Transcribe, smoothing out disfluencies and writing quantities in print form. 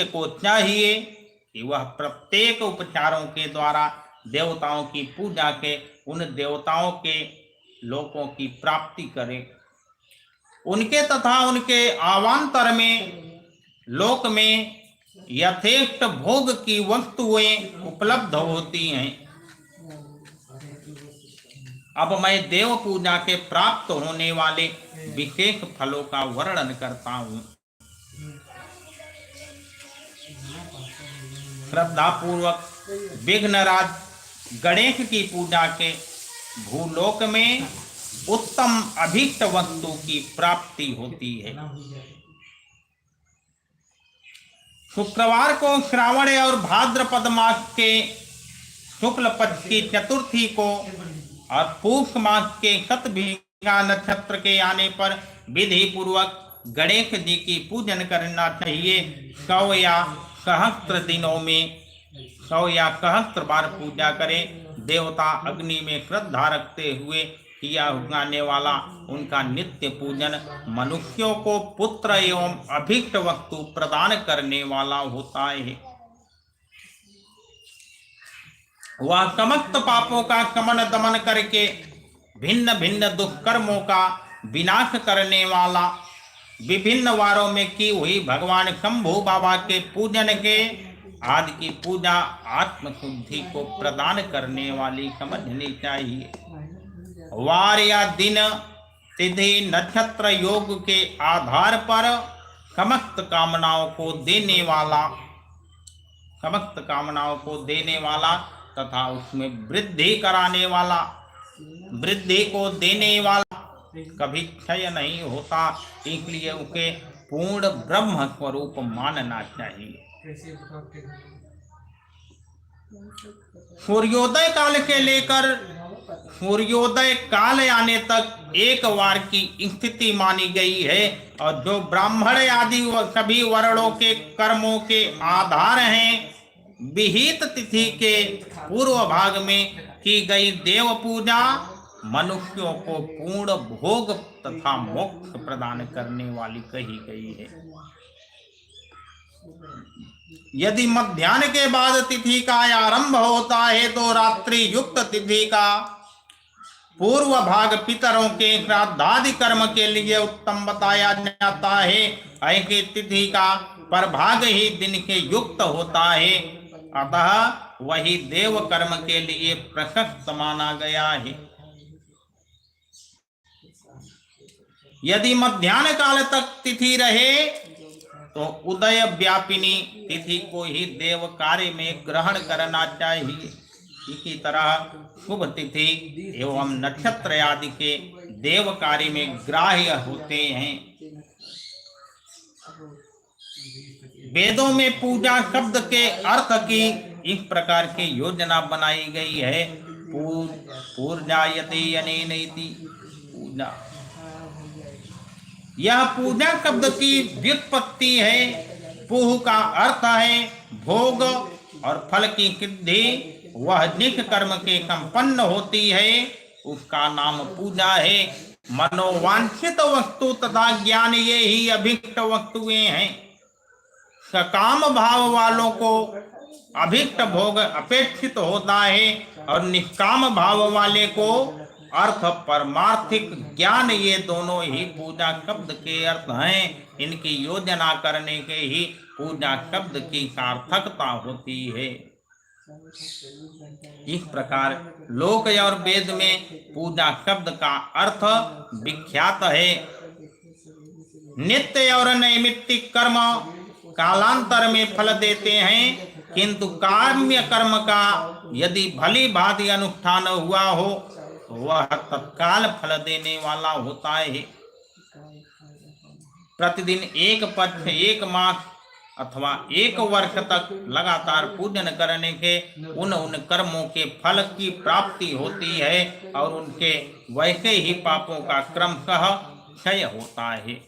को चाहिए कि वह प्रत्येक उपचारों के द्वारा देवताओं की पूजा के उन देवताओं के लोकों की प्राप्ति करे। उनके तथा उनके अवान्तर में लोक में यथेष्ट भोग की वस्तुएं उपलब्ध होती हैं। अब मैं देव पूजा के प्राप्त होने वाले विशेष फलों का वर्णन करता हूँ। श्रद्धा पूर्वक विघ्नराज गणेश की पूजा के भूलोक में उत्तम अभीष्ट वस्तु की प्राप्ति होती है। शुक्रवार को श्रावण और भाद्रपद मास के शुक्ल पक्ष की चतुर्थी को और पूष मास के शतभिषा नक्षत्र के आने पर विधि पूर्वक गणेश जी की पूजन करना चाहिए। 100 या सहस्त्र दिनों में 100 या सहस्त्र बार पूजा करें। देवता अग्नि में श्रद्धा रखते हुए किया उगाने वाला उनका नित्य पूजन मनुष्यों को पुत्र एवं अभीष्ट वस्तु प्रदान करने वाला होता है। वह समस्त पापों का शमन दमन करके भिन्न भिन्न दुष्कर्मों का विनाश करने वाला, विभिन्न वारों में की हुई भगवान शंभू बाबा के पूजन के आदि की पूजा आत्मशुद्धि को प्रदान करने वाली समझनी चाहिए। वार या दिन तिथि नक्षत्र योग के आधार पर समस्त कामनाओं को देने वाला तथा उसमें वृद्धि कराने वाला, वृद्धि को देने वाला कभी क्षय नहीं होता, इसलिए उसे पूर्ण ब्रह्म स्वरूप मानना चाहिए। सूर्योदय काल से लेकर सूर्योदय काल आने तक एक वार की स्थिति मानी गई है और जो ब्राह्मण आदि सभी वर्णों के कर्मों के आधार हैं, विहित तिथि के पूर्व भाग में की गई देव पूजा मनुष्यों को पूर्ण भोग तथा मोक्ष प्रदान करने वाली कही गई है। यदि मध्याह्न के बाद तिथि का आरंभ होता है तो रात्रि युक्त तिथि का पूर्व भाग पितरों के श्राद्धादि कर्म के लिए उत्तम बताया जाता है। ऐसी तिथि का प्रभाग ही दिन के युक्त होता है, अतः वही देव कर्म के लिए प्रशस्त माना गया है। यदि मध्याह्न काल तक तिथि रहे तो उदय व्यापिनी तिथि को ही देव कार्य में ग्रहण करना चाहिए। इसी तरह शुभ तिथि एवं नक्षत्र आदि के देव कार्य में ग्राह्य होते हैं। वेदों में पूजा शब्द के अर्थ की इस प्रकार की योजना बनाई गई है। पूर्जायते अनेनैति पूजा, यह पूजा शब्द की व्युत्पत्ति है। पूह का अर्थ है भोग और फल की सिद्धि। वह जिस कर्म के संपन्न होती है उसका नाम पूजा है। मनोवांछित वस्तु तथा ज्ञान ये ही अभीष्ट वस्तुएं हैं। सकाम भाव वालों को अभीष्ट भोग अपेक्षित होता है और निष्काम भाव वाले को अर्थ परमार्थिक ज्ञान, ये दोनों ही पूजा शब्द के अर्थ हैं। इनकी योजना करने के ही पूजा शब्द की सार्थकता होती है। इस प्रकार लोक और वेद में पूजा शब्द का अर्थ विख्यात है। नित्य और नैमित्तिक कर्म कालांतर में फल देते हैं, किंतु काम्य कर्म का यदि भली भांति अनुष्ठान हुआ हो तो वह तत्काल फल देने वाला होता है। प्रतिदिन एक पक्ष, एक मास अथवा एक वर्ष तक लगातार पूजन करने के उन कर्मों के फल की प्राप्ति होती है और उनके वैसे ही पापों का क्रमशः क्षय होता है।